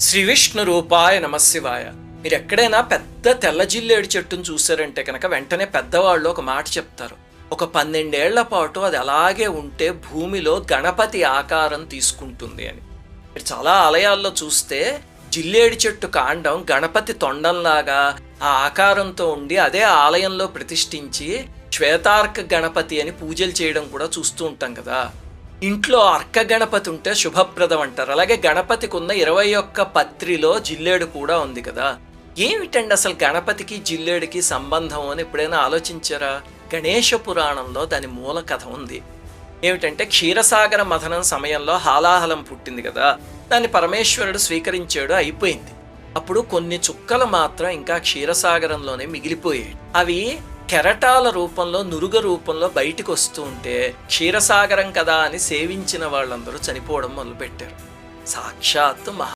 శ్రీ విష్ణు రూపాయ నమశివాయ. మీరు ఎక్కడైనా పెద్ద తెల్ల జిల్లేడు చెట్టును చూసారంటే కనుక వెంటనే పెద్దవాళ్ళు ఒక మాట చెప్తారు. ఒక 12 ఏళ్ల పాటు అది అలాగే ఉంటే భూమిలో గణపతి ఆకారం తీసుకుంటుంది అని. మీరు చాలా ఆలయాల్లో చూస్తే జిల్లేడు చెట్టు కాండం గణపతి తొండంలాగా ఆ ఆకారంతో ఉండి అదే ఆలయంలో ప్రతిష్ఠించి శ్వేతార్క గణపతి అని పూజలు చేయడం కూడా చూస్తూ ఉంటాం కదా. ఇంట్లో అర్క గణపతి ఉంటే శుభప్రదం అంటారు. అలాగే గణపతికి ఉన్న 21 పత్రిలో జిల్లేడు కూడా ఉంది కదా. ఏమిటండి అసలు గణపతికి జిల్లేడికి సంబంధం అని ఎప్పుడైనా ఆలోచించారా? గణేష పురాణంలో దాని మూల కథ ఉంది. ఏమిటంటే క్షీరసాగర మథనం సమయంలో హాలాహలం పుట్టింది కదా, దాన్ని పరమేశ్వరుడు స్వీకరించాడు, అయిపోయింది. అప్పుడు కొన్ని చుక్కలు మాత్రం ఇంకా క్షీరసాగరంలోనే మిగిలిపోయాయి. అవి కెరటాల రూపంలో నురుగ రూపంలో బయటికి వస్తూ ఉంటే క్షీరసాగరం కదా అని సేవించిన వాళ్ళందరూ చనిపోవడం మొదలుపెట్టారు. సాక్షాత్తు